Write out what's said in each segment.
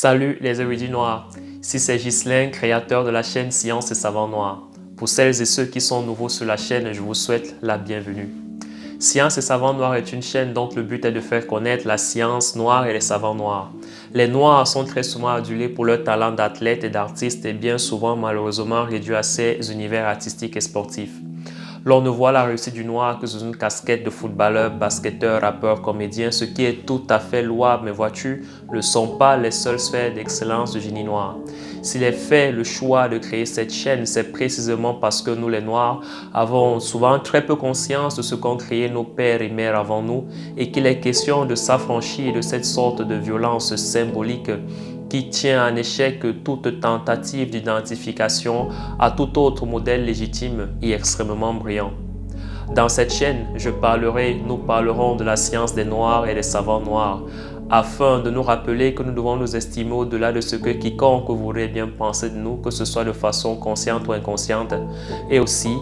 Salut les érudits noirs, ici c'est Ghislain, créateur de la chaîne Science et Savants Noirs. Pour celles et ceux qui sont nouveaux sur la chaîne, je vous souhaite la bienvenue. Science et Savants Noirs est une chaîne dont le but est de faire connaître la science noire et les savants noirs. Les noirs sont très souvent adulés pour leur talent d'athlète et d'artiste et bien souvent malheureusement réduits à ces univers artistiques et sportifs. L'on ne voit la réussite du noir que sous une casquette de footballeur, basketteur, rappeur, comédien, ce qui est tout à fait louable, mais vois-tu, ne sont pas les seules sphères d'excellence du génie noir. S'il est fait le choix de créer cette chaîne, c'est précisément parce que nous les noirs avons souvent très peu conscience de ce qu'ont créé nos pères et mères avant nous et qu'il est question de s'affranchir de cette sorte de violence symbolique qui tient en échec toute tentative d'identification à tout autre modèle légitime et extrêmement brillant. Dans cette chaîne, nous parlerons de la science des Noirs et des savants noirs, afin de nous rappeler que nous devons nous estimer au-delà de ce que quiconque voudrait bien penser de nous, que ce soit de façon consciente ou inconsciente, et aussi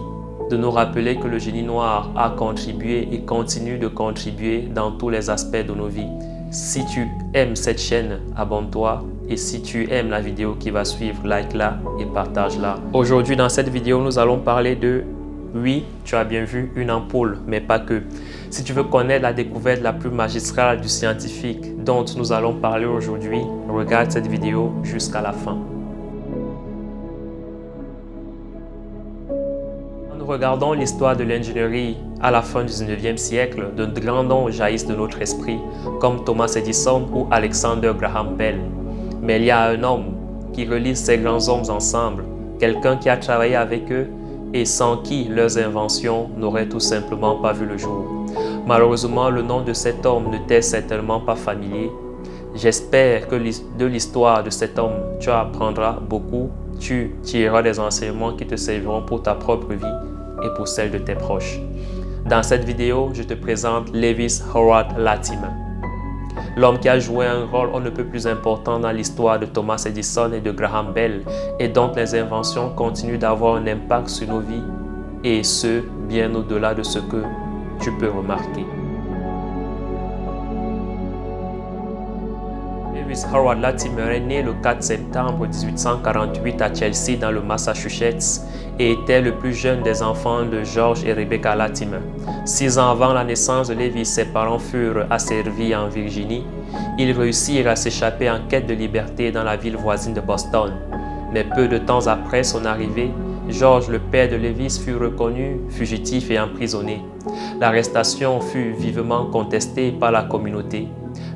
de nous rappeler que le génie noir a contribué et continue de contribuer dans tous les aspects de nos vies. Si tu aimes cette chaîne, abonne-toi et si tu aimes la vidéo qui va suivre, like-la et partage-la. Aujourd'hui dans cette vidéo, nous allons parler de, oui, tu as bien vu, une ampoule, mais pas que. Si tu veux connaître la découverte la plus magistrale du scientifique dont nous allons parler aujourd'hui, regarde cette vidéo jusqu'à la fin. Regardons l'histoire de l'ingénierie à la fin du 19e siècle, de grands noms jaillissent de notre esprit, comme Thomas Edison ou Alexander Graham Bell. Mais il y a un homme qui relie ces grands hommes ensemble, quelqu'un qui a travaillé avec eux et sans qui leurs inventions n'auraient tout simplement pas vu le jour. Malheureusement, le nom de cet homme ne t'est certainement pas familier. J'espère que de l'histoire de cet homme, tu apprendras beaucoup, tu tireras des enseignements qui te serviront pour ta propre vie et pour celle de tes proches. Dans cette vidéo, je te présente Lewis Howard Latimer, l'homme qui a joué un rôle on ne peut plus important dans l'histoire de Thomas Edison et de Graham Bell et dont les inventions continuent d'avoir un impact sur nos vies et ce, bien au-delà de ce que tu peux remarquer. Lewis Howard Latimer est né le 4 septembre 1848 à Chelsea dans le Massachusetts et était le plus jeune des enfants de George et Rebecca Latimer. 6 ans avant la naissance de Lewis, ses parents furent asservis en Virginie. Ils réussirent à s'échapper en quête de liberté dans la ville voisine de Boston. Mais peu de temps après son arrivée, George, le père de Lewis, fut reconnu fugitif et emprisonné. L'arrestation fut vivement contestée par la communauté.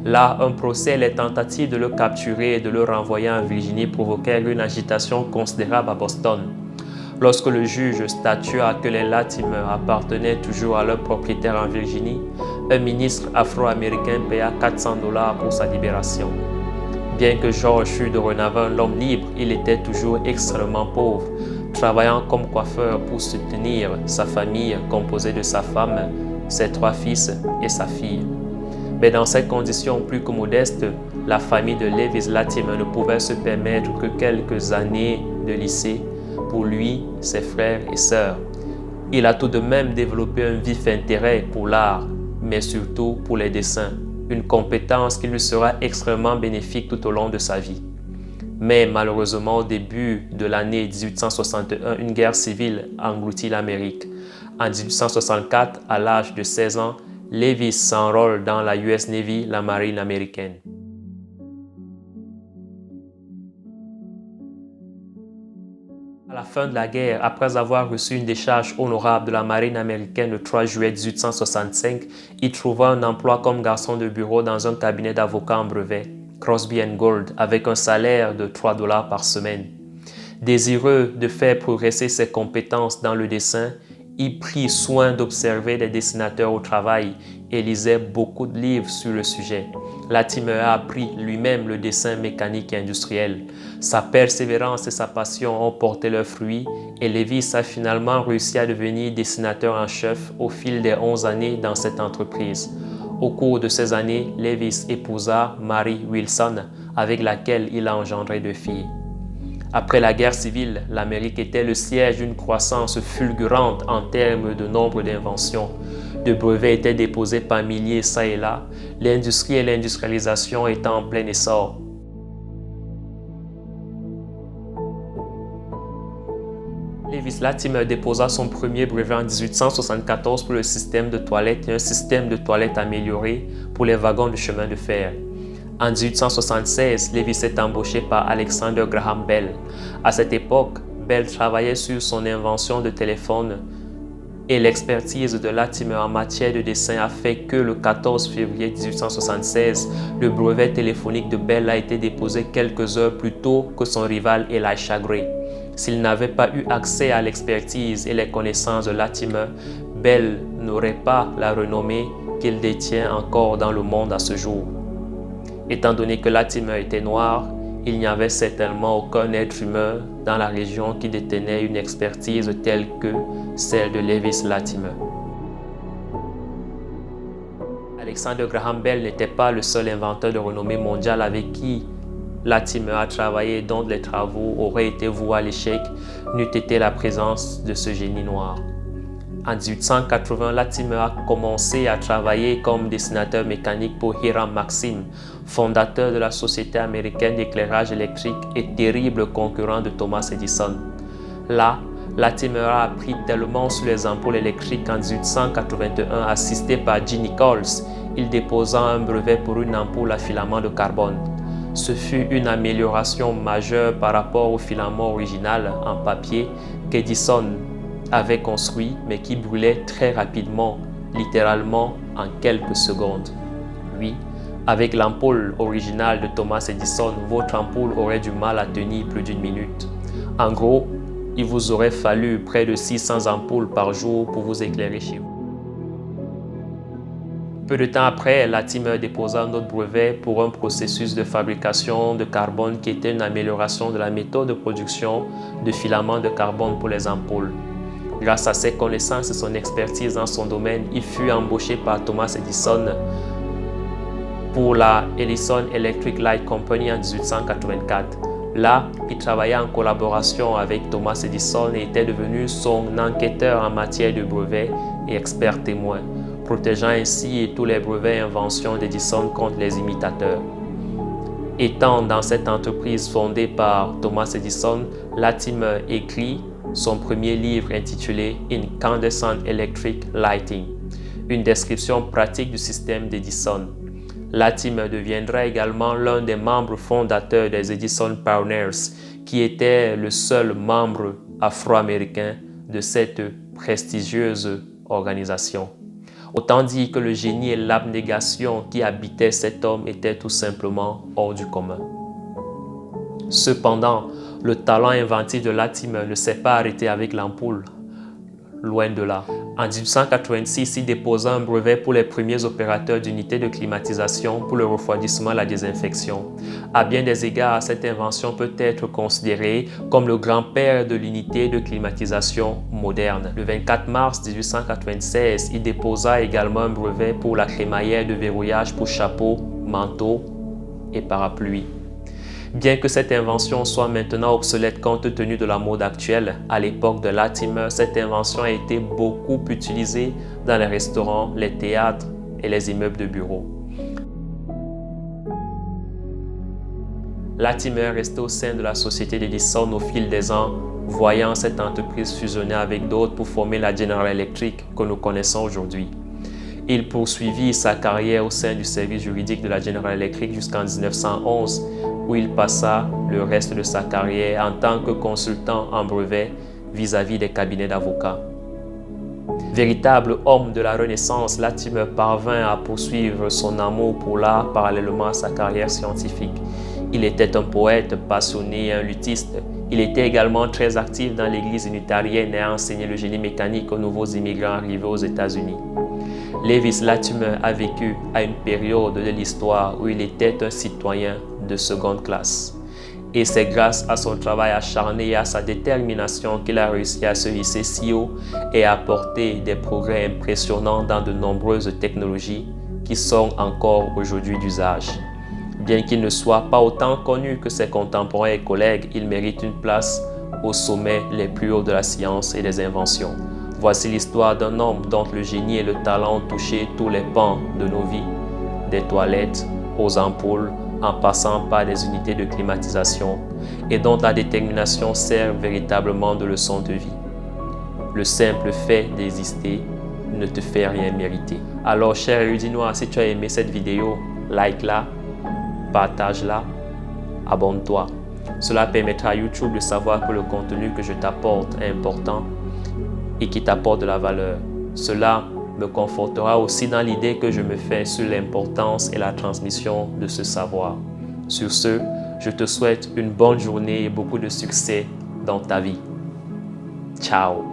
Là, un procès et les tentatives de le capturer et de le renvoyer en Virginie provoquèrent une agitation considérable à Boston. Lorsque le juge statua que les Latimer appartenaient toujours à leur propriétaire en Virginie, un ministre afro-américain paya 400 $ pour sa libération. Bien que George fût dorénavant l'homme libre, il était toujours extrêmement pauvre, travaillant comme coiffeur pour soutenir sa famille composée de sa femme, ses 3 fils et sa fille. Mais dans ces conditions plus que modestes, la famille de Lewis Latimer ne pouvait se permettre que quelques années de lycée pour lui, ses frères et sœurs. Il a tout de même développé un vif intérêt pour l'art, mais surtout pour les dessins, une compétence qui lui sera extrêmement bénéfique tout au long de sa vie. Mais malheureusement, au début de l'année 1861, une guerre civile engloutit l'Amérique. En 1864, à l'âge de 16 ans, Lewis s'enrôle dans la US Navy, la marine américaine. À la fin de la guerre, après avoir reçu une décharge honorable de la marine américaine le 3 juillet 1865, il trouva un emploi comme garçon de bureau dans un cabinet d'avocats en brevet, Crosby & Gold, avec un salaire de 3 $ par semaine. Désireux de faire progresser ses compétences dans le dessin, il prit soin d'observer les dessinateurs au travail et lisait beaucoup de livres sur le sujet. Latimer a appris lui-même le dessin mécanique et industriel. Sa persévérance et sa passion ont porté leurs fruits et Lewis a finalement réussi à devenir dessinateur en chef au fil des 11 années dans cette entreprise. Au cours de ces années, Lewis épousa Mary Wilson, avec laquelle il a engendré 2 filles. Après la guerre civile, l'Amérique était le siège d'une croissance fulgurante en termes de nombre d'inventions. De brevets étaient déposés par milliers çà et là, l'industrie et l'industrialisation étant en plein essor. Lewis Latimer déposa son premier brevet en 1874 pour le système de toilette et un système de toilette amélioré pour les wagons de chemin de fer. En 1876, Lewis est embauché par Alexander Graham Bell. À cette époque, Bell travaillait sur son invention de téléphone et l'expertise de Latimer en matière de dessin a fait que le 14 février 1876, le brevet téléphonique de Bell a été déposé quelques heures plus tôt que son rival Elisha Gray. S'il n'avait pas eu accès à l'expertise et les connaissances de Latimer, Bell n'aurait pas la renommée qu'il détient encore dans le monde à ce jour. Étant donné que Latimer était noir, il n'y avait certainement aucun être humain dans la région qui détenait une expertise telle que celle de Lewis Latimer. Alexander Graham Bell n'était pas le seul inventeur de renommée mondiale avec qui Latimer a travaillé, dont les travaux auraient été voués à l'échec n'eût été la présence de ce génie noir. En 1880, Latimer a commencé à travailler comme dessinateur mécanique pour Hiram Maxim, fondateur de la Société américaine d'éclairage électrique et terrible concurrent de Thomas Edison. Là, Latimer a appris tellement sur les ampoules électriques qu'en 1881, assisté par G. Nichols, il déposa un brevet pour une ampoule à filament de carbone. Ce fut une amélioration majeure par rapport au filament original en papier qu'Edison avait construit, mais qui brûlait très rapidement, littéralement en quelques secondes. Oui, avec l'ampoule originale de Thomas Edison, votre ampoule aurait du mal à tenir plus d'une minute. En gros, il vous aurait fallu près de 600 ampoules par jour pour vous éclairer chez vous. Peu de temps après, Latimer déposa un autre brevet pour un processus de fabrication de carbone qui était une amélioration de la méthode de production de filaments de carbone pour les ampoules. Grâce à ses connaissances et son expertise dans son domaine, il fut embauché par Thomas Edison pour la Edison Electric Light Company en 1884. Là, il travaillait en collaboration avec Thomas Edison et était devenu son enquêteur en matière de brevets et expert témoin, protégeant ainsi tous les brevets et inventions d'Edison contre les imitateurs. Étant dans cette entreprise fondée par Thomas Edison, Latimer écrit son premier livre intitulé Incandescent Electric Lighting, une description pratique du système d'Edison. Latimer deviendra également l'un des membres fondateurs des Edison Pioneers, qui était le seul membre afro-américain de cette prestigieuse organisation. Autant dire que le génie et l'abnégation qui habitaient cet homme étaient tout simplement hors du commun. Cependant, le talent inventif de Latimer ne s'est pas arrêté avec l'ampoule, loin de là. En 1886, il déposa un brevet pour les premiers opérateurs d'unités de climatisation pour le refroidissement et la désinfection. À bien des égards, cette invention peut être considérée comme le grand-père de l'unité de climatisation moderne. Le 24 mars 1896, il déposa également un brevet pour la crémaillère de verrouillage pour chapeau, manteau et parapluie. Bien que cette invention soit maintenant obsolète compte tenu de la mode actuelle, à l'époque de Latimer, cette invention a été beaucoup utilisée dans les restaurants, les théâtres et les immeubles de bureaux. Latimer est resté au sein de la société d'Edison au fil des ans, voyant cette entreprise fusionner avec d'autres pour former la General Electric que nous connaissons aujourd'hui. Il poursuivit sa carrière au sein du service juridique de la General Electric jusqu'en 1911, où il passa le reste de sa carrière en tant que consultant en brevet vis-à-vis des cabinets d'avocats. Véritable homme de la Renaissance, Latimer parvint à poursuivre son amour pour l'art parallèlement à sa carrière scientifique. Il était un poète passionné et un luthiste. Il était également très actif dans l'église unitarienne et a enseigné le génie mécanique aux nouveaux immigrants arrivés aux États-Unis. Lewis Latimer a vécu à une période de l'histoire où il était un citoyen de seconde classe. Et c'est grâce à son travail acharné et à sa détermination qu'il a réussi à se hisser si haut et à apporter des progrès impressionnants dans de nombreuses technologies qui sont encore aujourd'hui d'usage. Bien qu'il ne soit pas autant connu que ses contemporains et collègues, il mérite une place au sommet les plus hauts de la science et des inventions. Voici l'histoire d'un homme dont le génie et le talent ont touché tous les pans de nos vies, des toilettes aux ampoules, en passant par des unités de climatisation, et dont la détermination sert véritablement de leçon de vie. Le simple fait d'exister ne te fait rien mériter. Alors, cher érudit noir, si tu as aimé cette vidéo, like-la, partage-la, abonne-toi. Cela permettra à YouTube de savoir que le contenu que je t'apporte est important et qui t'apporte de la valeur. Cela me confortera aussi dans l'idée que je me fais sur l'importance et la transmission de ce savoir. Sur ce, je te souhaite une bonne journée et beaucoup de succès dans ta vie. Ciao!